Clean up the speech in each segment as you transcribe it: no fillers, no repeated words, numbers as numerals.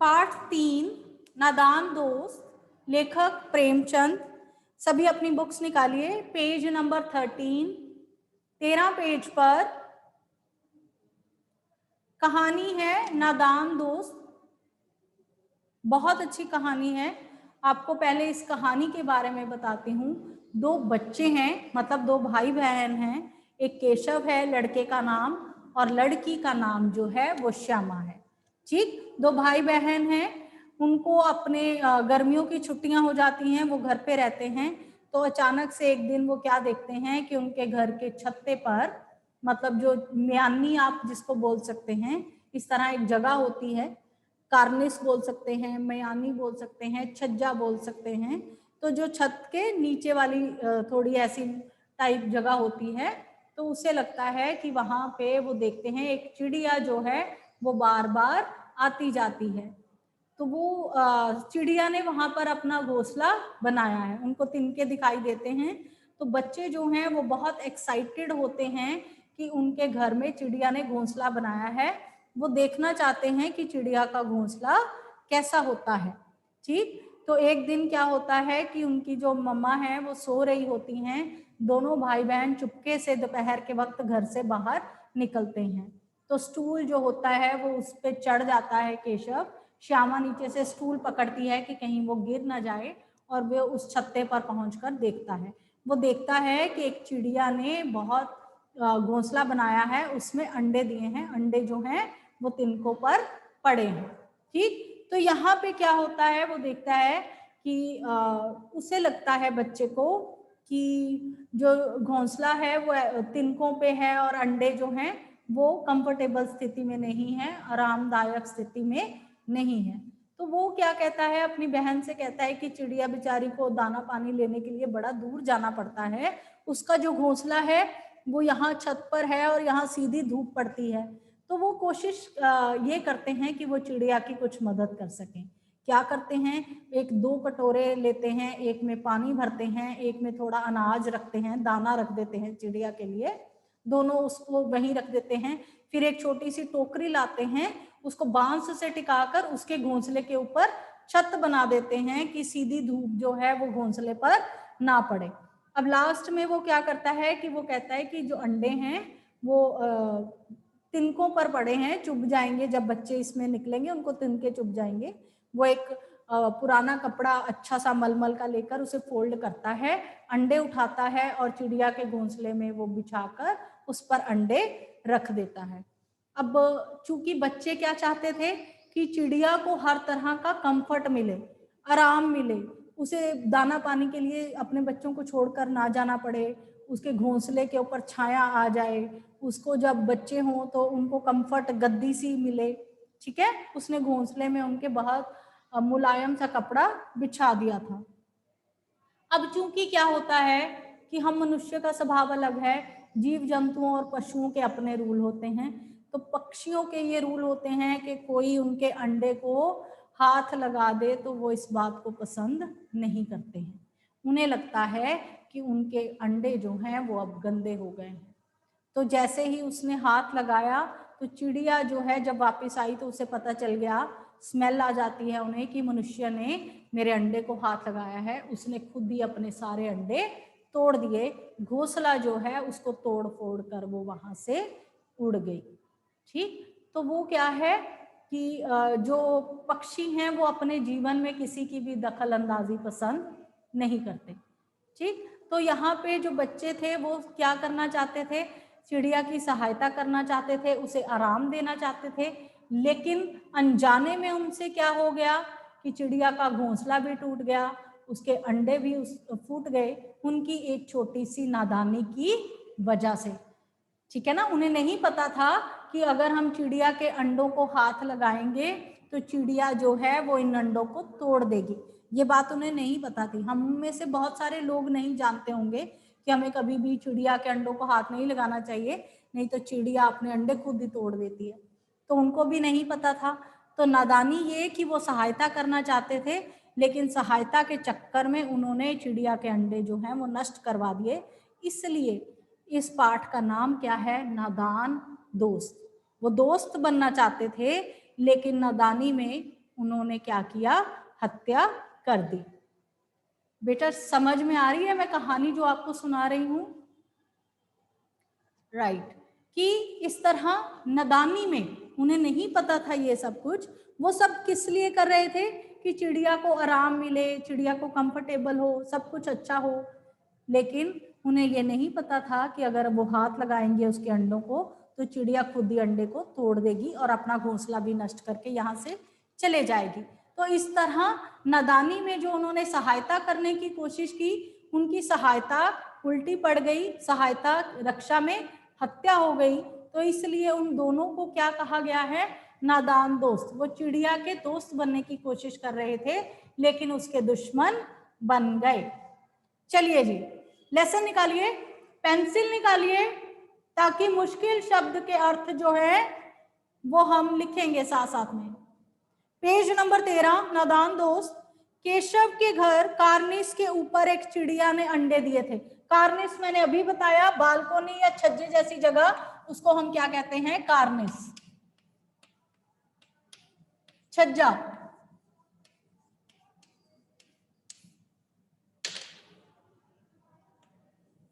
पाठ 3 नादान दोस्त, लेखक प्रेमचंद। सभी अपनी बुक्स निकालिए, पेज नंबर 13 पेज पर कहानी है नादान दोस्त। बहुत अच्छी कहानी है। आपको पहले इस कहानी के बारे में बताती हूँ। दो बच्चे हैं, मतलब दो भाई बहन हैं। एक केशव है लड़के का नाम, और लड़की का नाम जो है वो श्यामा है। ठीक, दो भाई बहन हैं। उनको अपने गर्मियों की छुट्टियां हो जाती हैं, वो घर पे रहते हैं। तो अचानक से एक दिन वो क्या देखते हैं कि उनके घर के छत्ते पर, मतलब जो म्यानी आप जिसको बोल सकते हैं, इस तरह एक जगह होती है, कार्निस बोल सकते हैं, मयानी बोल सकते हैं, छज्जा बोल सकते हैं। तो जो छत के नीचे वाली थोड़ी ऐसी टाइप जगह होती है, तो उसे लगता है कि वहां पे वो देखते हैं एक चिड़िया जो है वो बार बार आती जाती है। तो वो चिड़िया ने वहां पर अपना घोंसला बनाया है, उनको तिनके दिखाई देते हैं। तो बच्चे जो हैं वो बहुत एक्साइटेड होते हैं कि उनके घर में चिड़िया ने घोंसला बनाया है। वो देखना चाहते हैं कि चिड़िया का घोंसला कैसा होता है। ठीक, तो एक दिन क्या होता है कि उनकी जो मम्मा है वो सो रही होती हैं। दोनों भाई बहन चुपके से दोपहर के वक्त घर से बाहर निकलते हैं। तो स्टूल जो होता है वो उस पर चढ़ जाता है केशव। श्यामा नीचे से स्टूल पकड़ती है कि कहीं वो गिर ना जाए, और वो उस छत्ते पर पहुंचकर देखता है। वो देखता है कि एक चिड़िया ने बहुत घोंसला बनाया है, उसमें अंडे दिए हैं। अंडे जो हैं वो तिनकों पर पड़े हैं। ठीक, तो यहाँ पे क्या होता है, वो देखता है कि उसे लगता है बच्चे को कि जो घोंसला है वो तिनकों पे है, और अंडे जो हैं वो कंफर्टेबल स्थिति में नहीं है, आरामदायक स्थिति में नहीं है। तो वो क्या कहता है, अपनी बहन से कहता है कि चिड़िया बेचारी को दाना पानी लेने के लिए बड़ा दूर जाना पड़ता है। उसका जो घोंसला है वो यहाँ छत पर है, और यहाँ सीधी धूप पड़ती है। तो वो कोशिश ये करते हैं कि वो चिड़िया की कुछ मदद कर सकें। क्या करते हैं, एक दो कटोरे लेते हैं, एक में पानी भरते हैं, एक में थोड़ा अनाज रखते हैं, दाना रख देते हैं चिड़िया के लिए। दोनों उसको वहीं रख देते हैं। फिर एक छोटी सी टोकरी लाते हैं, उसको बांस से टिकाकर उसके घोंसले के ऊपर छत बना देते हैं कि सीधी धूप जो है वो घोंसले पर ना पड़े। अब लास्ट में वो क्या करता है कि वो कहता है कि जो अंडे हैं वो तिनकों पर पड़े हैं, चुभ जाएंगे, जब बच्चे इसमें निकलेंगे उनको तिनके चुभ जाएंगे। वो एक पुराना कपड़ा अच्छा सा मलमल का लेकर उसे फोल्ड करता है, अंडे उठाता है और चिड़िया के घोंसले में वो बिछाकर उस पर अंडे रख देता है। अब चूंकि बच्चे क्या चाहते थे कि चिड़िया को हर तरह का कंफर्ट मिले, आराम मिले, उसे दाना पानी के लिए अपने बच्चों को छोड़कर ना जाना पड़े, उसके घोंसले के ऊपर छाया आ जाए, उसको जब बच्चे हों तो उनको कंफर्ट गद्दी सी मिले। ठीक है, उसने घोंसले में उनके बहुत मुलायम सा कपड़ा बिछा दिया था। अब चूंकि क्या होता है कि हम मनुष्य का स्वभाव अलग है, जीव जंतुओं और पशुओं के अपने रूल होते हैं। तो पक्षियों के ये रूल होते हैं कि कोई उनके अंडे को हाथ लगा दे तो वो इस बात को पसंद नहीं करते हैं। उन्हें लगता है कि उनके अंडे जो हैं वो अब गंदे हो गए हैं। तो जैसे ही उसने हाथ लगाया तो चिड़िया जो है जब वापस आई तो उसे पता चल गया, स्मेल आ जाती है उन्हें कि मनुष्य ने मेरे अंडे को हाथ लगाया है। उसने खुद ही अपने सारे अंडे तोड़ दिए, घोंसला जो है उसको तोड़ फोड़ कर वो वहां से उड़ गई। ठीक, तो वो क्या है कि जो पक्षी हैं वो अपने जीवन में किसी की भी दखल अंदाजी पसंद नहीं करते। ठीक, तो यहाँ पे जो बच्चे थे वो क्या करना चाहते थे, चिड़िया की सहायता करना चाहते थे, उसे आराम देना चाहते थे। लेकिन अनजाने में उनसे क्या हो गया कि चिड़िया का घोंसला भी टूट गया, उसके अंडे भी फूट गए, उनकी एक छोटी सी नादानी की वजह से। ठीक है ना, उन्हें नहीं पता था कि अगर हम चिड़िया के अंडों को हाथ लगाएंगे तो चिड़िया जो है वो इन अंडों को तोड़ देगी। ये बात उन्हें नहीं पता थी। हम में से बहुत सारे लोग नहीं जानते होंगे कि हमें कभी भी चिड़िया के अंडों को हाथ नहीं लगाना चाहिए, नहीं तो चिड़िया अपने अंडे खुद ही तोड़ देती है। तो उनको भी नहीं पता था। तो नादानी ये कि वो सहायता करना चाहते थे, लेकिन सहायता के चक्कर में उन्होंने चिड़िया के अंडे जो हैं वो नष्ट करवा दिए। इसलिए इस पाठ का नाम क्या है, नादान दोस्त। वो दोस्त बनना चाहते थे लेकिन नादानी में उन्होंने क्या किया, हत्या कर दी। बेटा समझ में आ रही है मैं कहानी जो आपको सुना रही हूं? राइट। कि इस तरह नादानी में उन्हें नहीं पता था ये सब कुछ, वो सब किस लिए कर रहे थे कि चिड़िया को आराम मिले, चिड़िया को कंफर्टेबल हो, सब कुछ अच्छा हो। लेकिन उन्हें ये नहीं पता था कि अगर वो हाथ लगाएंगे उसके अंडों को तो चिड़िया खुद ही अंडे को तोड़ देगी और अपना घोंसला भी नष्ट करके यहाँ से चले जाएगी। तो इस तरह नादानी में जो उन्होंने सहायता करने की कोशिश की, उनकी सहायता उल्टी पड़ गई, सहायता रक्षा में हत्या हो गई। तो इसलिए उन दोनों को क्या कहा गया है, नादान दोस्त। वो चिड़िया के दोस्त बनने की कोशिश कर रहे थे लेकिन उसके दुश्मन बन गए। चलिए जी, लेसन निकालिए, पेंसिल निकालिए, ताकि मुश्किल शब्द के अर्थ जो है वो हम लिखेंगे साथ साथ में। पेज नंबर 13, नादान दोस्त। केशव के घर कार्निस के ऊपर एक चिड़िया ने अंडे दिए थे। कार्निस मैंने अभी बताया, बालकोनी या छज्जे जैसी जगह, उसको हम क्या कहते हैं, कार्निस, छज्जा।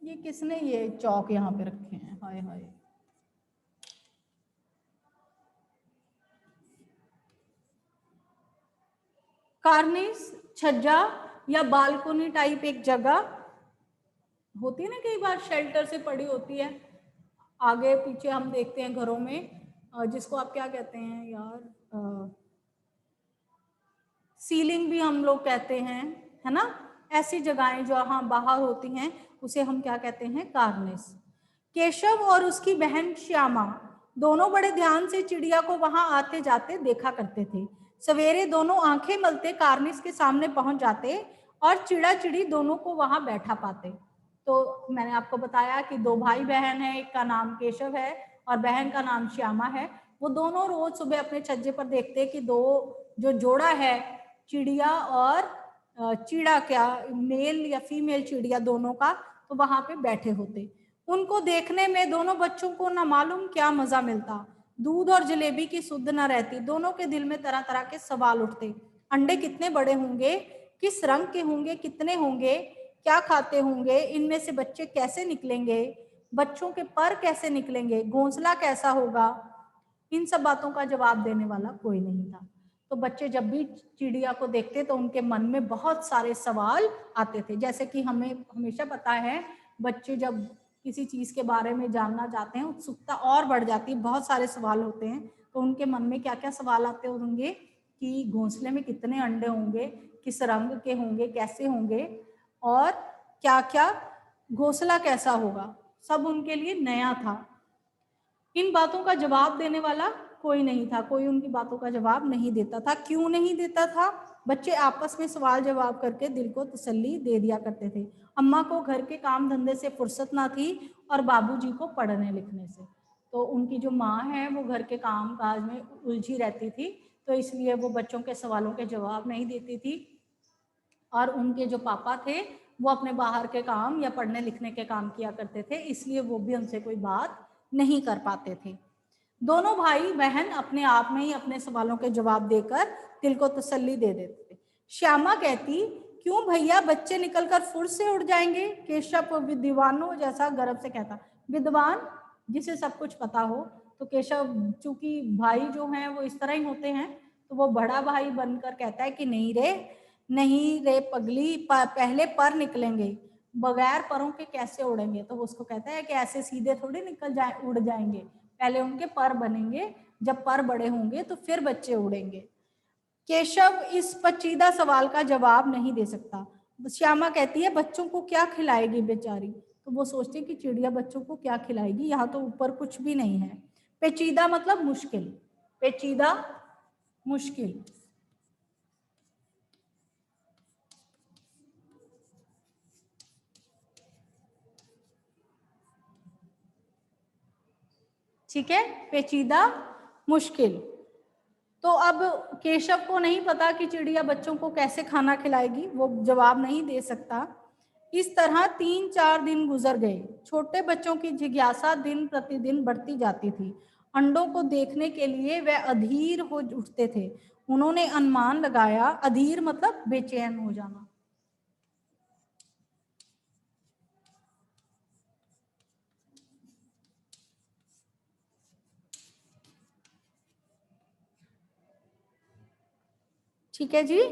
ये किसने ये चौक यहाँ पे रखे हैं, हाय हाय। कार्निस, छज्जा या बालकोनी टाइप एक जगह होती है ना, कई बार शेल्टर से पड़ी होती है, आगे पीछे हम देखते हैं घरों में, जिसको आप क्या कहते हैं यार, सीलिंग भी हम लोग कहते हैं, है ना। ऐसी जगहें जो हाँ बाहर होती हैं उसे हम क्या कहते हैं, कार्निस। केशव और उसकी बहन श्यामा दोनों बड़े ध्यान से चिड़िया को वहां आते जाते देखा करते थे। सवेरे दोनों आंखें मलते कार्निस के सामने पहुंच जाते और चिड़ा चिड़ी दोनों को वहां बैठा पाते। तो मैंने आपको बताया कि दो भाई बहन है, एक का नाम केशव है और बहन का नाम श्यामा है। वो दोनों रोज सुबह अपने छज्जे पर देखते कि दो जो जोड़ा है, चिड़िया और चिड़ा, क्या मेल या फीमेल चिड़िया दोनों का, तो वहां पे बैठे होते। उनको देखने में दोनों बच्चों को ना मालूम क्या मजा मिलता। दूध और जलेबी की सुध न रहती। दोनों के दिल में तरह तरह के सवाल उठते। अंडे कितने बड़े होंगे, किस रंग के होंगे, कितने होंगे, क्या खाते होंगे, इनमें से बच्चे कैसे निकलेंगे, बच्चों के पर कैसे निकलेंगे, घोंसला कैसा होगा। इन सब बातों का जवाब देने वाला कोई नहीं था। तो बच्चे जब भी चिड़िया को देखते तो उनके मन में बहुत सारे सवाल आते थे। जैसे कि हमें हमेशा पता है, बच्चे जब किसी चीज के बारे में जानना चाहते हैं, उत्सुकता और बढ़ जाती है, बहुत सारे सवाल होते हैं। तो उनके मन में क्या क्या सवाल आते होंगे कि घोंसले में कितने अंडे होंगे, किस रंग के होंगे, कैसे होंगे, और क्या क्या, घोंसला कैसा होगा, सब उनके लिए नया था। इन बातों का जवाब देने वाला कोई नहीं था, कोई उनकी बातों का जवाब नहीं देता था। क्यों नहीं देता था? बच्चे आपस में सवाल जवाब करके दिल को तसल्ली दे दिया करते थे। अम्मा को घर के काम धंधे से फुर्सत ना थी और बाबूजी को पढ़ने लिखने से। तो उनकी जो माँ है वो घर के काम काज में उलझी रहती थी, तो इसलिए वो बच्चों के सवालों के जवाब नहीं देती थी। और उनके जो पापा थे वो अपने बाहर के काम या पढ़ने लिखने के काम किया करते थे, इसलिए वो भी उनसे कोई बात नहीं कर पाते थे। दोनों भाई बहन अपने आप में ही अपने सवालों के जवाब देकर दिल को तसल्ली दे देते थे। श्यामा कहती, क्यों भैया, बच्चे निकलकर फुर से उड़ जाएंगे। केशव विद्वानों जैसा गर्व से कहता। विद्वान जिसे सब कुछ पता हो। तो केशव चूंकि भाई जो हैं वो इस तरह ही होते हैं, तो वो बड़ा भाई बनकर कहता है कि नहीं रे, नहीं रे पगली, पहले पर निकलेंगे, बगैर परों के कैसे उड़ेंगे। तो उसको कहता है कि ऐसे सीधे थोड़ी उड़ जाएंगे, पहले उनके पर बनेंगे, जब पर बड़े होंगे तो फिर बच्चे उड़ेंगे। केशव इस पेचीदा सवाल का जवाब नहीं दे सकता। श्यामा कहती है, बच्चों को क्या खिलाएगी बेचारी। तो वो सोचती है कि चिड़िया बच्चों को क्या खिलाएगी, यहाँ तो ऊपर कुछ भी नहीं है। पेचीदा मतलब मुश्किल, पेचीदा मुश्किल। ठीक है, पेचीदा मुश्किल। तो अब केशव को नहीं पता कि चिड़िया बच्चों को कैसे खाना खिलाएगी, वो जवाब नहीं दे सकता। इस तरह 3-4 दिन गुजर गए। छोटे बच्चों की जिज्ञासा दिन प्रतिदिन बढ़ती जाती थी। अंडों को देखने के लिए वे अधीर हो उठते थे। उन्होंने अनुमान लगाया, अधीर मतलब बेचैन हो जाना। ठीक है जी।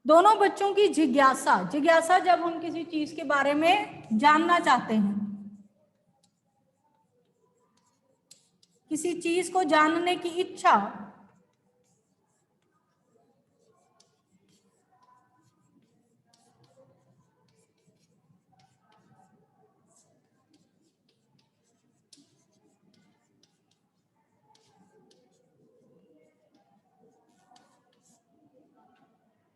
दोनों बच्चों की जिज्ञासा, जिज्ञासा जब हम किसी चीज के बारे में जानना चाहते हैं, किसी चीज को जानने की इच्छा,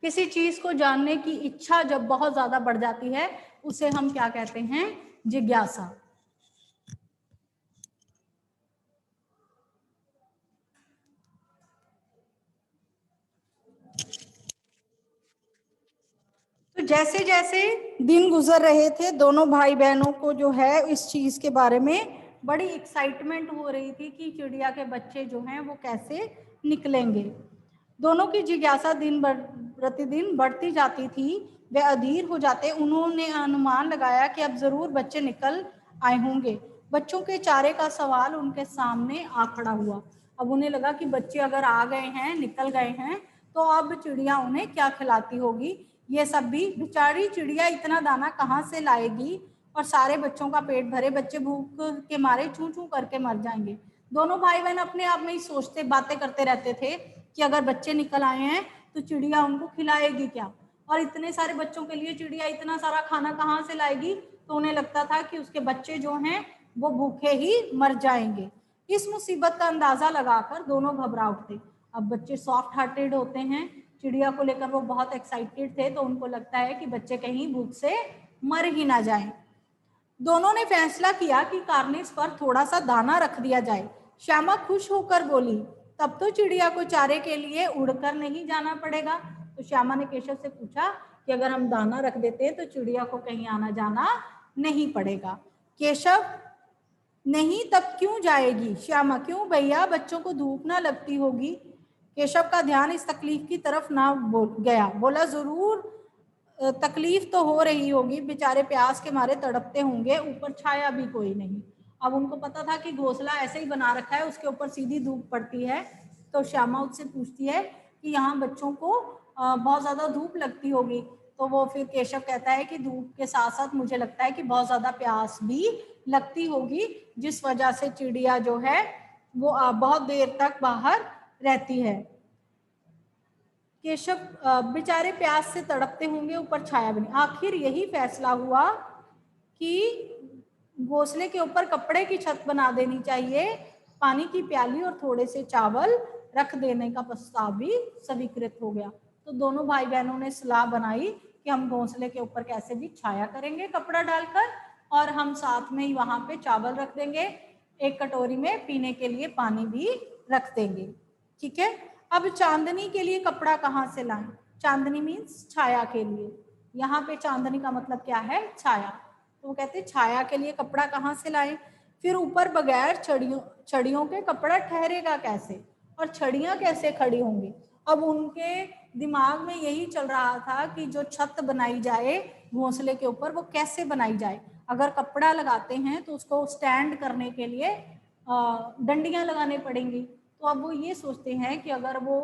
किसी चीज को जानने की इच्छा जब बहुत ज्यादा बढ़ जाती है, उसे हम क्या कहते हैं? जिज्ञासा। तो जैसे जैसे दिन गुजर रहे थे, दोनों भाई बहनों को जो है इस चीज के बारे में बड़ी एक्साइटमेंट हो रही थी कि चिड़िया के बच्चे जो हैं वो कैसे निकलेंगे। दोनों की जिज्ञासा दिन प्रतिदिन बढ़ती जाती थी। वे अधीर हो जाते। उन्होंने अनुमान लगाया कि अब जरूर बच्चे निकल आए होंगे। बच्चों के चारे का सवाल उनके सामने आ खड़ा हुआ। अब उन्हें लगा कि बच्चे अगर आ गए हैं, निकल गए हैं, तो अब चिड़िया उन्हें क्या खिलाती होगी। ये सब भी, बेचारी चिड़िया इतना दाना कहाँ से लाएगी, और सारे बच्चों का पेट भरे, बच्चे भूख के मारे चूं चूं करके मर जाएंगे। दोनों भाई बहन अपने आप में ही सोचते, बातें करते रहते थे कि अगर बच्चे निकल आए हैं तो चिड़िया उनको खिलाएगी क्या, और इतने सारे बच्चों के लिए चिड़िया इतना सारा खाना कहाँ से लाएगी। तो उन्हें लगता था कि उसके बच्चे जो हैं वो भूखे ही मर जाएंगे। इस मुसीबत का अंदाजा लगाकर दोनों घबरा उठते। अब बच्चे सॉफ्ट हार्टेड होते हैं, चिड़िया को लेकर वो बहुत एक्साइटेड थे, तो उनको लगता है कि बच्चे कहीं भूख से मर ही ना जाएं। दोनों ने फैसला किया कि कार्निस पर थोड़ा सा दाना रख दिया जाए। श्यामा खुश होकर बोली, तब तो चिड़िया को चारे के लिए उड़कर नहीं जाना पड़ेगा। तो श्यामा ने केशव से पूछा कि अगर हम दाना रख देते तो चिड़िया को कहीं आना जाना नहीं पड़ेगा। केशव, नहीं तब क्यों जाएगी। श्यामा, क्यों भैया, बच्चों को धूप ना लगती होगी। केशव का ध्यान इस तकलीफ की तरफ ना गया। बोला, जरूर तकलीफ तो हो रही होगी, बेचारे प्यास के मारे तड़पते होंगे, ऊपर छाया भी कोई नहीं। अब उनको पता था कि घोंसला ऐसे ही बना रखा है, उसके ऊपर सीधी धूप पड़ती है। तो श्यामा उससे पूछती है कि यहाँ बच्चों को बहुत ज्यादा धूप लगती होगी। तो वो फिर केशव कहता है कि धूप के साथ साथ मुझे लगता है कि बहुत ज्यादा प्यास भी लगती होगी, जिस वजह से चिड़िया जो है वो बहुत देर तक बाहर रहती है। केशव, बेचारे प्यास से तड़पते होंगे, ऊपर छाया भी नहीं। आखिर यही फैसला हुआ कि घोंसले के ऊपर कपड़े की छत बना देनी चाहिए। पानी की प्याली और थोड़े से चावल रख देने का प्रस्ताव भी स्वीकृत हो गया। तो दोनों भाई बहनों ने सलाह बनाई कि हम घोंसले के ऊपर कैसे भी छाया करेंगे कपड़ा डालकर, और हम साथ में ही वहां पे चावल रख देंगे, एक कटोरी में पीने के लिए पानी भी रख देंगे। ठीक है। अब चांदनी के लिए कपड़ा कहाँ से लाएं? चांदनी मीन्स छाया के लिए। यहाँ पे चांदनी का मतलब क्या है? छाया। तो वो कहते छाया के लिए कपड़ा कहाँ से लाएं? फिर ऊपर बगैर छड़ियों के कपड़ा ठहरेगा कैसे, और छड़ियां कैसे खड़ी होंगी। अब उनके दिमाग में यही चल रहा था कि जो छत बनाई जाए घोंसले के ऊपर, वो कैसे बनाई जाए। अगर कपड़ा लगाते हैं तो उसको स्टैंड करने के लिए डंडियां लगाने पड़ेंगी। तो अब वो ये सोचते हैं कि अगर वो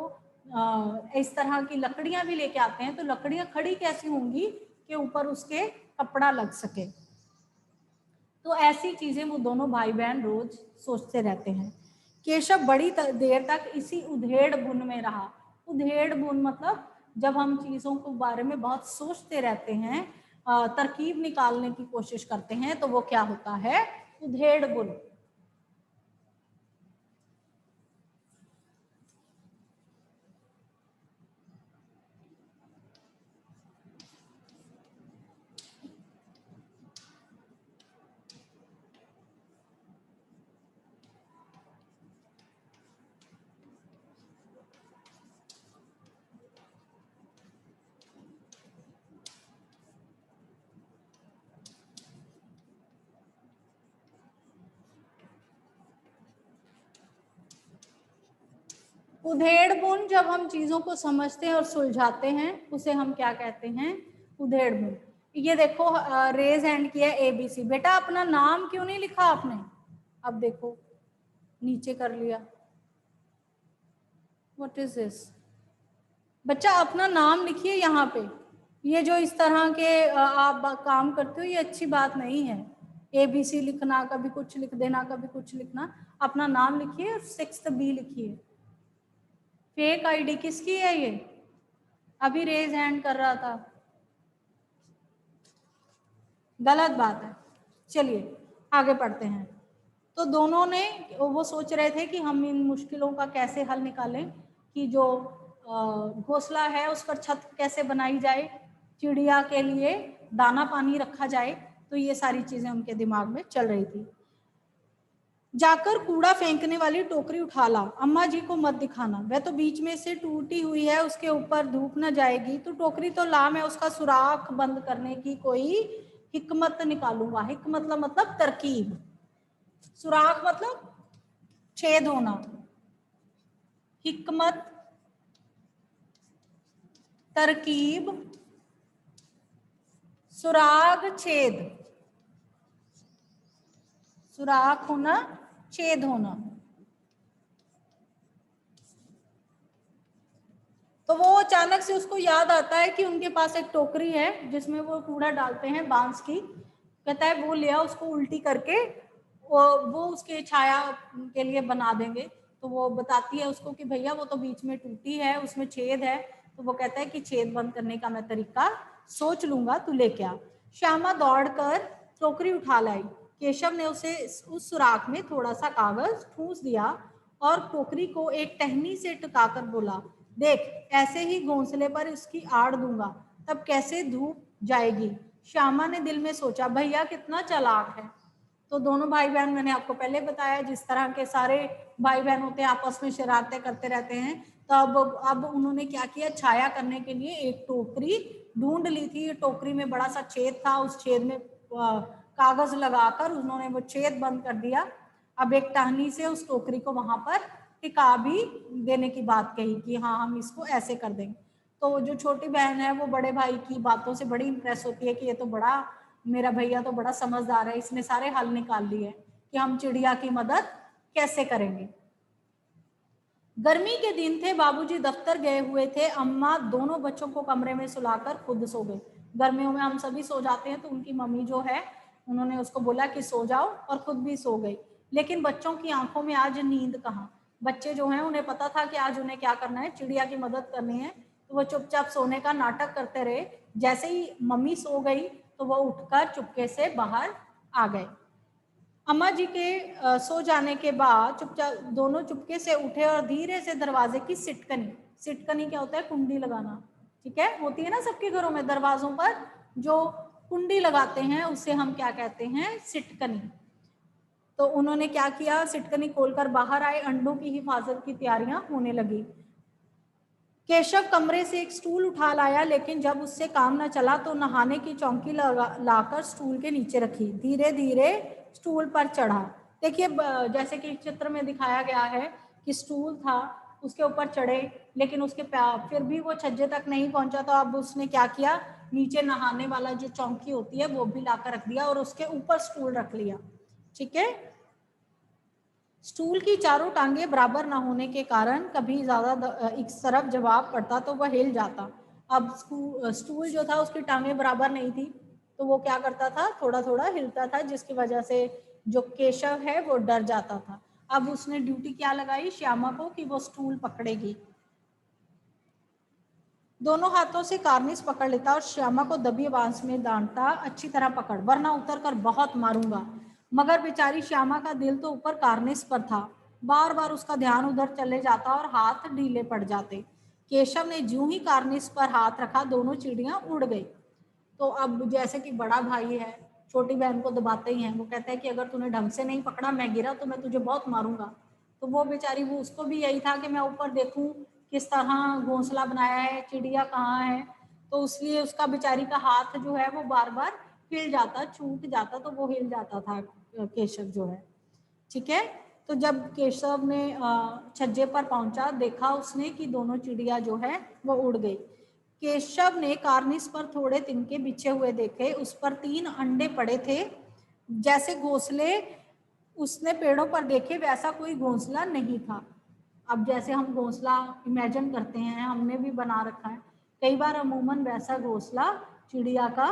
इस तरह की लकड़ियां भी लेके आते हैं तो लकड़ियां खड़ी कैसी होंगी कि ऊपर उसके कपड़ा लग सके। तो ऐसी चीजें वो दोनों भाई बहन रोज सोचते रहते हैं। केशव बड़ी देर तक इसी उधेड़ बुन में रहा। उधेड़ बुन मतलब जब हम चीजों के बारे में बहुत सोचते रहते हैं, तरकीब निकालने की कोशिश करते हैं, तो वो क्या होता है? उधेड़ बुन। उधेड़बुन जब हम चीजों को समझते हैं और सुलझाते हैं उसे हम क्या कहते हैं? उधेड़बुन। ये देखो रेज हैंड किया ABC। बेटा अपना नाम क्यों नहीं लिखा आपने? अब देखो नीचे कर लिया। What is this? बच्चा अपना नाम लिखिए यहाँ पे। ये जो इस तरह के आप काम करते हो ये अच्छी बात नहीं है। ABC लिखना, कभी कुछ लिख देना, कभी कुछ लिखना। अपना नाम लिखिए, 6th B लिखिए। फेक आईडी किसकी है ये? अभी रेज हैंड कर रहा था। गलत बात है। चलिए आगे पढ़ते हैं। तो दोनों ने वो सोच रहे थे कि हम इन मुश्किलों का कैसे हल निकालें, कि जो घोंसला है उस पर छत कैसे बनाई जाए, चिड़िया के लिए दाना पानी रखा जाए। तो ये सारी चीजें उनके दिमाग में चल रही थी। जाकर कूड़ा फेंकने वाली टोकरी उठा ला, अम्मा जी को मत दिखाना, वह तो बीच में से टूटी हुई है, उसके ऊपर धूप न जाएगी। तो टोकरी तो ला, मैं उसका सुराख बंद करने की कोई हिकमत निकालूंगा। हिकमत मतलब तरकीब, सुराख मतलब छेद होना, हिकमत तरकीब, सुराग छेद, सुराख होना, छेद होना। तो वो अचानक से उसको याद आता है कि उनके पास एक टोकरी है जिसमें वो कूड़ा डालते हैं बांस की। कहता है वो लिया, उसको उल्टी करके वो उसके छाया के लिए बना देंगे। तो वो बताती है उसको कि भैया वो तो बीच में टूटी है, उसमें छेद है। तो वो कहता है कि छेद बंद करने का मैं तरीका सोच लूंगा, तू लेके आ। श्यामा दौड़कर टोकरी उठा लाई। केशव ने उसे उस सुराख में थोड़ा सा कागज ठूंस दिया और टोकरी को एक टहनी से टिकाकर बोला, देख ऐसे ही घोंसले पर इसकी आड़ दूंगा, तब कैसे धूप जाएगी। श्यामा ने दिल में सोचा, भैया कितना चालाक है। तो दोनों भाई बहन, मैंने आपको पहले बताया जिस तरह के सारे भाई बहन होते हैं आपस में शरारतें करते रहते हैं। तो अब उन्होंने क्या किया, छाया करने के लिए एक टोकरी ढूंढ ली थी। टोकरी में बड़ा सा छेद था, उस छेद में कागज लगाकर उन्होंने वो छेद बंद कर दिया। अब एक टहनी से उस टोकरी को वहां पर टिका भी देने की बात कही कि हाँ हम इसको ऐसे कर देंगे। तो जो छोटी बहन है वो बड़े भाई की बातों से बड़ी इंप्रेस होती है कि ये तो बड़ा, मेरा भैया तो बड़ा समझदार है, इसने सारे हल निकाल लिए कि हम चिड़िया की मदद कैसे करेंगे। गर्मी के दिन थे, बाबूजी दफ्तर गए हुए थे, अम्मा दोनों बच्चों को कमरे में सुलाकर खुद सो गए। गर्मियों में हम सभी सो जाते हैं, तो उनकी मम्मी जो है उन्होंने उसको बोला कि सो जाओ और खुद भी सो गई। लेकिन बच्चों की आंखों में आज नींद कहाँ। बच्चे जो हैं उन्हें पता था कि आज उन्हें क्या करना है, चिड़िया की मदद करनी है। तो वो चुपचाप सोने का नाटक करते रहे। जैसे ही मम्मी सो गई तो वो उठकर चुपके से बाहर आ गए। अम्मा जी के सो जाने के बाद चुपचाप दोनों चुपके से उठे और धीरे से दरवाजे की सिटकनी, सिटकनी क्या होता है, कुंडी लगाना, ठीक है, होती है ना सबके घरों में, दरवाजों पर जो कुंडी लगाते हैं उसे हम क्या कहते हैं, सिटकनी। तो उन्होंने क्या किया, सिटकनी खोलकर बाहर आए। अंडों की हिफाजत की तैयारियां होने लगी। केशव कमरे से एक स्टूल उठा लाया, लेकिन जब उससे काम न चला तो नहाने की चौकी लाकर स्टूल के नीचे रखी। धीरे धीरे स्टूल पर चढ़ा। देखिए जैसे कि चित्र में दिखाया गया है कि स्टूल था, उसके ऊपर चढ़े, लेकिन उसके फिर भी वो छज्जे तक नहीं पहुंचा। तो अब उसने क्या किया, नीचे नहाने वाला जो चौकी होती है वो भी लाकर रख दिया और उसके ऊपर स्टूल रख लिया, ठीक है। स्टूल की चारों टांगे बराबर न होने के कारण कभी ज्यादा एक तरफ जवाब पड़ता तो वह हिल जाता। अब स्टूल जो था उसकी टांगे बराबर नहीं थी, तो वो क्या करता था, थोड़ा थोड़ा हिलता था, जिसकी वजह से जो केशव है वो डर जाता था। अब उसने ड्यूटी क्या लगाई श्यामा को कि वो स्टूल पकड़ेगी। दोनों हाथों से कार्निस पकड़ लेता और श्यामा को दबी आवाज में डांटता, अच्छी तरह पकड़ वरना उतर कर बहुत मारूंगा। मगर बेचारी श्यामा का दिल तो ऊपर कार्निस पर था। बार बार उसका ध्यान उधर चले जाता और हाथ ढीले पड़ जाते। केशव ने ज्यों ही कार्निस पर हाथ रखा, दोनों चिड़ियां उड़ गई। तो अब जैसे कि बड़ा भाई है, छोटी बहन को दबाते ही हैं, वो कहता है कि अगर तूने ढंग से नहीं पकड़ा, मैं गिरा तो मैं तुझे बहुत मारूंगा। तो वो बेचारी, वो उसको भी यही था कि मैं ऊपर देखूं किस तरह घोंसला बनाया है, चिड़िया कहाँ है। तो इसलिए उसका बेचारी का हाथ जो है वो बार बार हिल जाता, छूट जाता, तो वो हिल जाता था केशव जो है, ठीक है। तो जब केशव ने छज्जे पर पहुंचा, देखा उसने कि दोनों चिड़िया जो है वो उड़ गई। केशव ने कार्निस पर थोड़े तिनके बिछे हुए देखे, उस पर 3 अंडे पड़े थे। जैसे घोंसले उसने पेड़ों पर देखे वैसा कोई घोंसला नहीं था। अब जैसे हम घोंसला इमेजिन करते हैं, हमने भी बना रखा है, कई बार अमूमन वैसा घोंसला चिड़िया का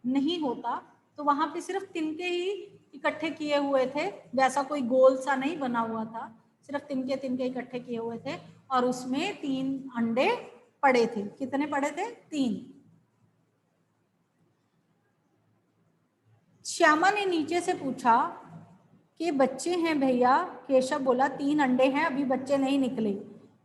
नहीं होता। तो वहां पे सिर्फ तिनके ही इकट्ठे किए हुए थे, वैसा कोई गोल सा नहीं बना हुआ था, सिर्फ तिनके तिनके इकट्ठे किए हुए थे और उसमें 3 अंडे पड़े थे। कितने पड़े थे? 3। श्यामा ने नीचे से पूछा कि बच्चे हैं भैया? केशव बोला 3 अंडे हैं, अभी बच्चे नहीं निकले।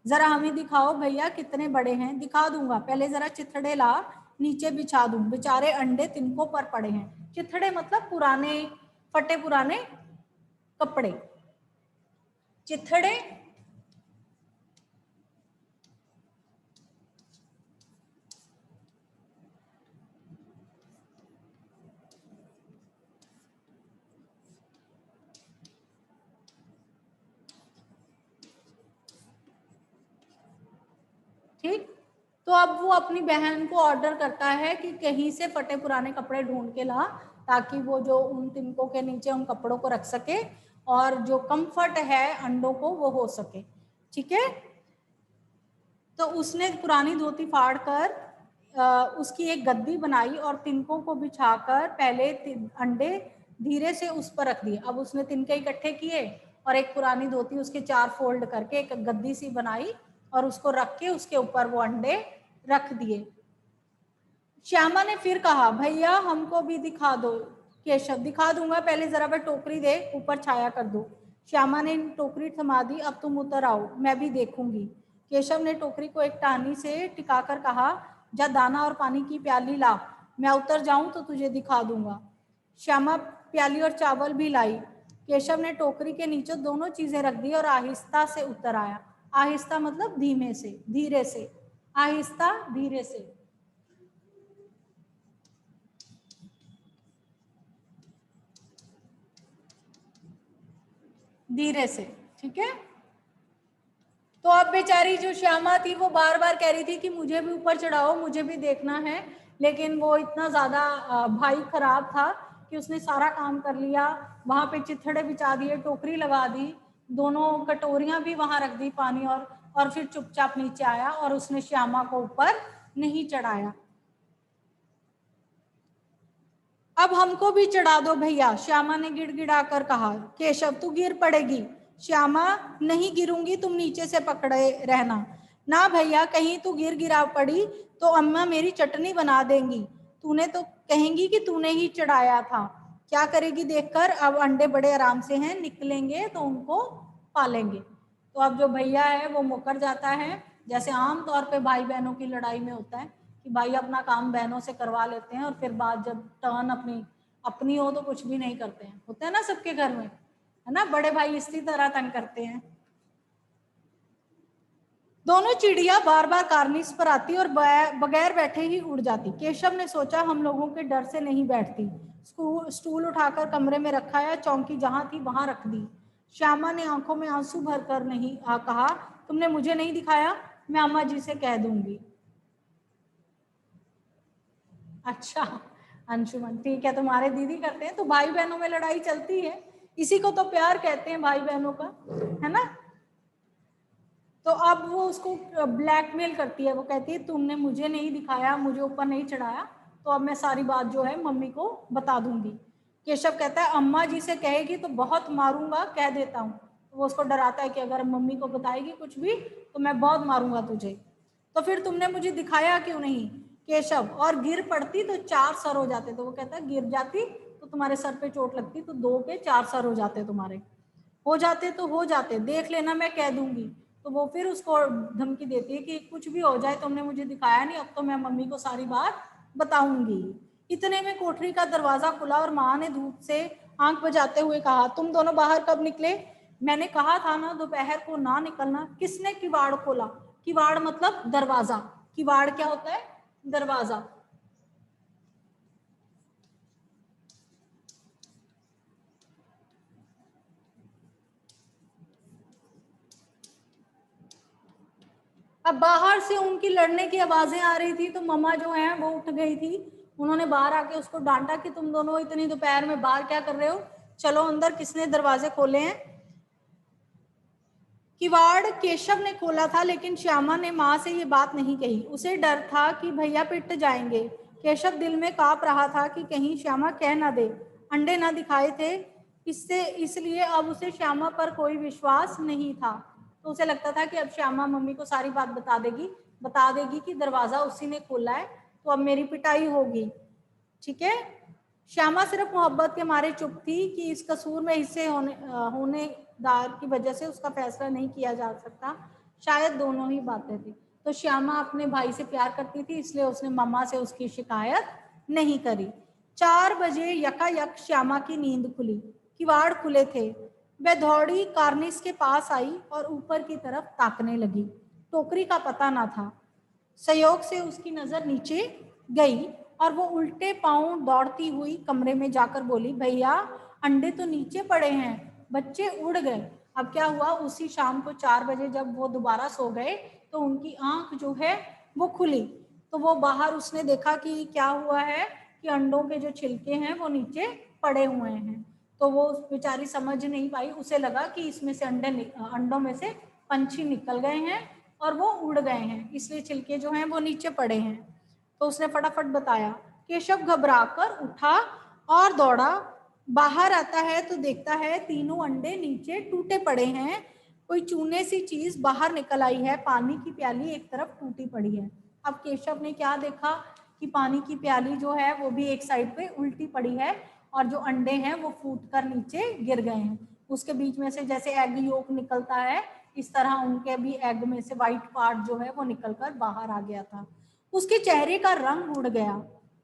जरा हमें दिखाओ भैया कितने बड़े हैं। दिखा दूंगा, पहले जरा चिथड़े ला, नीचे बिछा दूं। बेचारे अंडे तिनकों पर पड़े हैं। चिथड़े मतलब पुराने फटे पुराने कपड़े। चिथड़े ठीक। तो अब वो अपनी बहन को ऑर्डर करता है कि कहीं से फटे पुराने कपड़े ढूंढ के ला, ताकि वो जो उन तिनकों के नीचे उन कपड़ों को रख सके और जो कंफर्ट है अंडों को वो हो सके। ठीक है। तो उसने पुरानी धोती फाड़ कर उसकी एक गद्दी बनाई और तिनकों को बिछाकर पहले अंडे धीरे से उस पर रख दिए। अब उसने तिनके इकट्ठे किए और एक पुरानी धोती उसके 4 फोल्ड करके एक गद्दी सी बनाई और उसको रख के उसके ऊपर वो अंडे रख दिए। श्यामा ने फिर कहा, भैया हमको भी दिखा दो। केशव, दिखा दूंगा, पहले जरा वह टोकरी दे, ऊपर छाया कर दो। श्यामा ने टोकरी थमा दी, अब तुम उतर आओ, मैं भी देखूंगी। केशव ने टोकरी को एक टहनी से टिकाकर कहा, जा दाना और पानी की प्याली ला, मैं उतर जाऊं तो तुझे दिखा दूंगा। श्यामा प्याली और चावल भी लाई। केशव ने टोकरी के नीचे दोनों चीजें रख दी और आहिस्ता से उतर आया। आहिस्ता मतलब धीमे से, धीरे से, आहिस्ता धीरे से। धीरे से, ठीक है। तो अब बेचारी जो श्यामा थी वो बार बार कह रही थी कि मुझे भी ऊपर चढ़ाओ, मुझे भी देखना है, लेकिन वो इतना ज्यादा भाई खराब था कि उसने सारा काम कर लिया। वहां पे चिथड़े बिछा दिए, टोकरी लगा दी, दोनों कटोरियां भी वहां रख दी पानी और फिर चुपचाप नीचे आया और उसने श्यामा को ऊपर नहीं चढ़ाया। अब हमको भी चढ़ा दो भैया, श्यामा ने गिड़गिड़ाकर कहा। केशव, तू गिर पड़ेगी। श्यामा, नहीं गिरूंगी, तुम नीचे से पकड़े रहना। ना भैया, कहीं तू गिरा पड़ी तो अम्मा मेरी चटनी बना देंगी, तूने तो कहेंगी कि तूने ही चढ़ाया था। क्या करेगी देखकर, अब अंडे बड़े आराम से हैं, निकलेंगे तो उनको पालेंगे। तो अब जो भैया है वो मुकर जाता है, जैसे आम तौर पे भाई बहनों की लड़ाई में होता है कि भाई अपना काम बहनों से करवा लेते हैं और फिर बात जब टर्न अपनी अपनी हो तो कुछ भी नहीं करते हैं। होता है ना सबके घर में, है ना, बड़े भाई इसी तरह तंग करते हैं। दोनों चिड़िया बार बार कार्निस पर आती और बगैर बैठे ही उड़ जाती। केशव ने सोचा, हम लोगों के डर से नहीं बैठती। स्टूल उठाकर कमरे में रखा या चौकी जहां थी वहां रख दी। श्यामा ने आंखों में आंसू भरकर नहीं कहा, तुमने मुझे नहीं दिखाया, मैं अम्मा जी से कह दूंगी। अच्छा अंशुमन, ठीक है, तुम्हारे दीदी करते हैं तो भाई बहनों में लड़ाई चलती है, इसी को तो प्यार कहते हैं भाई बहनों का, है ना। तो अब वो उसको ब्लैकमेल करती है, वो कहती है तुमने मुझे नहीं दिखाया, मुझे ऊपर नहीं चढ़ाया, तो अब मैं सारी बात जो है मम्मी को बता दूंगी। केशव कहता है अम्मा जी से कहेगी तो बहुत मारूंगा, कह देता हूँ। तो वो उसको डराता है कि अगर मम्मी को बताएगी कुछ भी तो मैं बहुत मारूंगा तुझे। तो फिर तुमने मुझे दिखाया क्यों नहीं? केशव, और गिर पड़ती तो 4 सर हो जाते। तो वो कहता है गिर जाती तो तुम्हारे सर पे चोट लगती तो 2 के 4 सर हो जाते तुम्हारे। हो जाते तो हो जाते, देख लेना, मैं कह दूंगी। तो वो फिर उसको धमकी देती है कि कुछ भी हो जाए, तुमने मुझे दिखाया नहीं, अब तो मैं मम्मी को सारी बात बताऊंगी। इतने में कोठरी का दरवाजा खुला और माँ ने धूप से आंख बजाते हुए कहा, तुम दोनों बाहर कब निकले? मैंने कहा था ना दोपहर को ना निकलना। किसने किवाड़ खोला? किवाड़ मतलब दरवाजा। किवाड़ क्या होता है? दरवाजा। अब बाहर से उनकी लड़ने की आवाजें आ रही थी, तो मम्मा जो है वो उठ गई थी। उन्होंने बाहर आके उसको डांटा कि तुम दोनों इतनी दोपहर में बाहर क्या कर रहे हो, चलो अंदर, किसने दरवाजे खोले हैं। किवाड़ केशव ने खोला था, लेकिन श्यामा ने माँ से ये बात नहीं कही। उसे डर था कि भैया पिट जाएंगे। केशव दिल में कांप रहा था कि कहीं श्यामा कह ना दे। अंडे ना दिखाए थे इसलिए अब उसे श्यामा पर कोई विश्वास नहीं था। तो उसे लगता था कि अब श्यामा मम्मी को सारी बात बता देगी कि दरवाजा उसी ने खोला है, तो अब मेरी पिटाई होगी। ठीक है। श्यामा सिर्फ मोहब्बत के मारे चुप थी कि इस कसूर में हिस्से होनेदार की वजह से उसका फैसला नहीं किया जा सकता। शायद दोनों ही बातें थी। तो श्यामा अपने भाई से प्यार करती थी, इसलिए उसने मम्मा से उसकी शिकायत नहीं करी। 4 बजे यकायक श्यामा की नींद खुली। किवाड़ खुले थे। वह दौड़ी कार्निस के पास आई और ऊपर की तरफ ताकने लगी। टोकरी का पता ना था। संयोग से उसकी नजर नीचे गई और वो उल्टे पांव दौड़ती हुई कमरे में जाकर बोली, भैया अंडे तो नीचे पड़े हैं, बच्चे उड़ गए। अब क्या हुआ, उसी शाम को 4 बजे जब वो दोबारा सो गए तो उनकी आंख जो है वो खुली। तो वो बाहर उसने देखा कि क्या हुआ है कि अंडों के जो छिलके हैं वो नीचे पड़े हुए हैं। तो वो बेचारी समझ नहीं पाई, उसे लगा कि इसमें से अंडों में से पंछी निकल गए हैं और वो उड़ गए हैं, इसलिए छिलके जो हैं वो नीचे पड़े हैं। तो उसने फटाफट बताया। केशव घबराकर उठा और दौड़ा। बाहर आता है तो देखता है तीनों अंडे नीचे टूटे पड़े हैं। कोई चूने सी चीज बाहर निकल आई है। पानी की प्याली एक तरफ टूटी पड़ी है। अब केशव ने क्या देखा कि पानी की प्याली जो है वो भी एक साइड पे उल्टी पड़ी है और जो अंडे हैं वो फूटकर नीचे गिर गए हैं। उसके बीच में से जैसे एग योक निकलता है, इस तरह उनके भी एग में से व्हाइट पार्ट जो है वो निकलकर बाहर आ गया था। उसके चेहरे का रंग उड़ गया।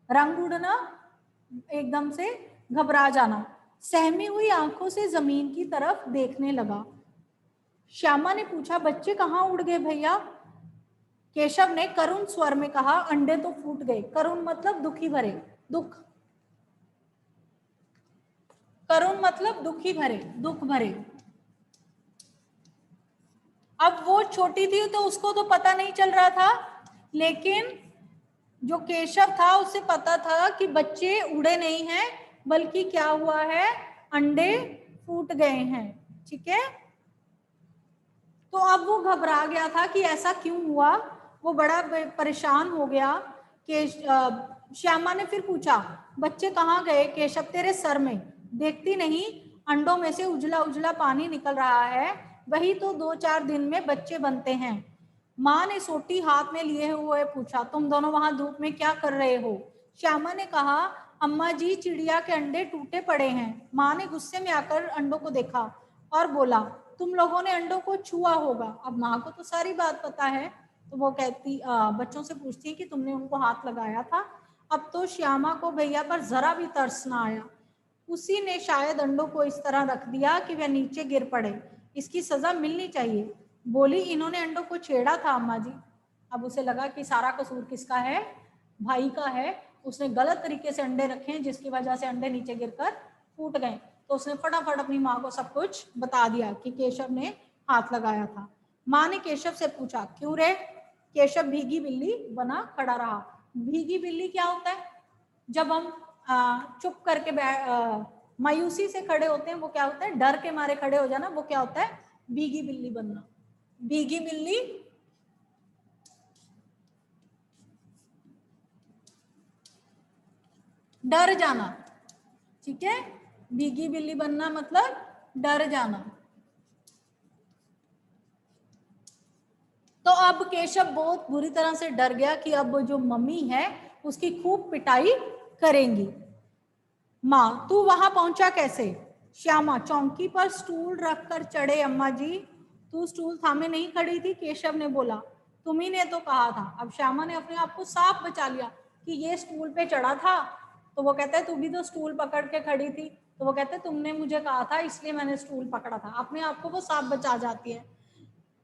रंग उड़ना, एकदम से घबरा जाना। सहमी हुई आंखों से जमीन की तरफ देखने लगा। श्यामा ने पूछा, बच्चे कहाँ उड़ गए भैया? केशव ने करुण स्वर में कहा, अंडे तो फूट गए। करुण मतलब दुखी भरे, दुख। करुण मतलब दुखी भरे, दुख भरे। अब वो छोटी थी तो उसको तो पता नहीं चल रहा था, लेकिन जो केशव था उसे पता था कि बच्चे उड़े नहीं हैं, बल्कि क्या हुआ है, अंडे फूट गए हैं। ठीक है। तो अब वो घबरा गया था कि ऐसा क्यों हुआ। वो बड़ा परेशान हो गया। श्यामा ने फिर पूछा, बच्चे कहाँ गए? केशव, तेरे सर में देखती नहीं, अंडों में से उजला उजला पानी निकल रहा है, वही तो 2-4 दिन में बच्चे बनते हैं। माँ ने सोटी हाथ में लिए हुए पूछा, तुम दोनों वहां धूप में क्या कर रहे हो? श्यामा ने कहा, अम्मा जी चिड़िया के अंडे टूटे पड़े हैं। माँ ने गुस्से में आकर अंडों को देखा और बोला, तुम लोगों ने अंडों को छुआ होगा। अब माँ को तो सारी बात पता है, तो वो कहती बच्चों से पूछती है कि तुमने उनको हाथ लगाया था। अब तो श्यामा को भैया पर जरा भी तरस ना आया। उसी ने शायद अंडों को इस तरह रख दिया कि वह नीचे गिर पड़े। इसकी सजा मिलनी चाहिए। बोली, इन्होंने अंडों को छेड़ा था अम्मा जी। अब उसे लगा कि सारा कसूर किसका है? भाई का है। उसने गलत तरीके से अंडे रखे हैं, जिसकी वजह से अंडे नीचे गिरकर फूट गए। तो उसने फटाफट अपनी माँ को सब कुछ बता दिया कि केशव ने हाथ लगाया था। माँ ने केशव से पूछा, क्यों रे? केशव भीगी बिल्ली बना खड़ा रहा। भीगी बिल्ली क्या होता है? जब हम चुप करके मायूसी से खड़े होते हैं, वो क्या होता है? डर के मारे खड़े हो जाना, वो क्या होता है? भीगी बिल्ली बनना। भीगी बिल्ली डर जाना। ठीक है। भीगी बिल्ली बनना मतलब डर जाना। तो अब केशव बहुत बुरी तरह से डर गया कि अब जो मम्मी है उसकी खूब पिटाई करेंगी। माँ, तू वहां पहुंचा कैसे? श्यामा, चौकी पर स्टूल रखकर चढ़े अम्मा जी। तू स्टूल थामे नहीं खड़ी थी? केशव ने बोला, तुम्ही ने तो कहा था। अब श्यामा ने अपने आप को साफ बचा लिया कि ये स्टूल पे चढ़ा था। तो वो कहता है, तू भी तो स्टूल पकड़ के खड़ी थी। तो वो कहते हैं, तुमने मुझे कहा था इसलिए मैंने स्टूल पकड़ा था। अपने आप को वो साफ बचा जाती है।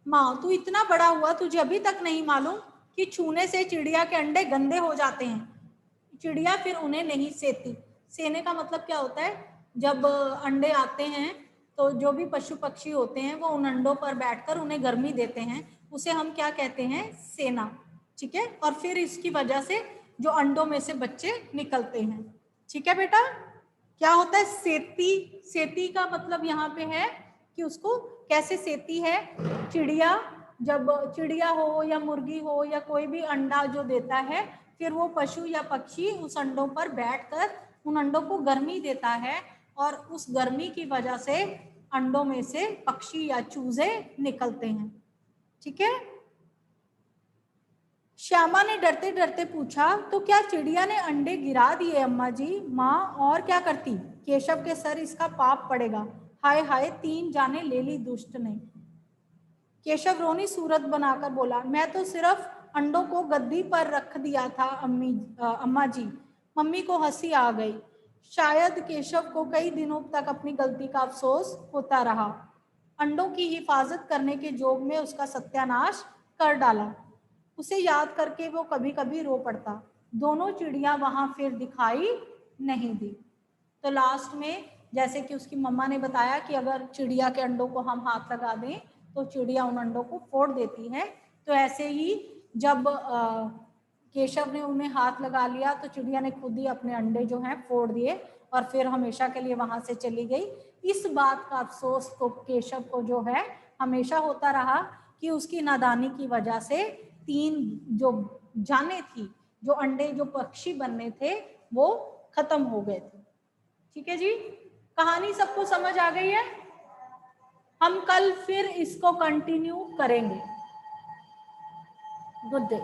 माँ, तू इतना बड़ा हुआ, तुझे अभी तक नहीं मालूम कि छूने से चिड़िया के अंडे गंदे हो जाते हैं। चिड़िया फिर उन्हें नहीं सेती। सेने का मतलब क्या होता है? जब अंडे आते हैं तो जो भी पशु पक्षी होते हैं वो उन अंडों पर बैठकर उन्हें गर्मी देते हैं, उसे हम क्या कहते हैं, सेना। ठीक है, और फिर इसकी वजह से जो अंडों में से बच्चे निकलते हैं। ठीक है बेटा, क्या होता है सेती? सेती का मतलब यहाँ पे है कि उसको कैसे सेती है, चिड़िया, जब चिड़िया हो या मुर्गी हो या कोई भी अंडा जो देता है, फिर वो पशु या पक्षी उस अंडों पर बैठकर उन अंडों को गर्मी देता है, और उस गर्मी की वजह से अंडों में से पक्षी या चूजे निकलते हैं। ठीक है। श्यामा ने डरते डरते पूछा, तो क्या चिड़िया ने अंडे गिरा दिए अम्मा जी? माँ और क्या करती? केशव के सर इसका पाप पड़ेगा। हाय हाय, 3 जाने ले ली दुष्ट ने। केशव रोनी सूरत बनाकर बोला, मैं तो सिर्फ अंडों को गद्दी पर रख दिया था अम्मा जी। मम्मी को हंसी आ गई। शायद केशव को कई दिनों तक अपनी गलती का अफसोस होता रहा। अंडों की हिफाजत करने के जोग में उसका सत्यानाश कर डाला। उसे याद करके वो कभी कभी रो पड़ता। दोनों चिड़िया वहां फिर दिखाई नहीं दी। तो लास्ट में जैसे कि उसकी मम्मा ने बताया कि अगर चिड़िया के अंडों को हम हाथ लगा दें तो चिड़िया उन अंडों को फोड़ देती है, तो ऐसे ही जब केशव ने उन्हें हाथ लगा लिया तो चिड़िया ने खुद ही अपने अंडे जो हैं फोड़ दिए और फिर हमेशा के लिए वहां से चली गई। इस बात का अफसोस को केशव को जो है हमेशा होता रहा कि उसकी नादानी की वजह से 3 जो जाने थी, जो अंडे जो पक्षी बनने थे वो खत्म हो गए थे। ठीक है जी, कहानी सबको समझ आ गई है? हम कल फिर इसको कंटिन्यू करेंगे। Good day.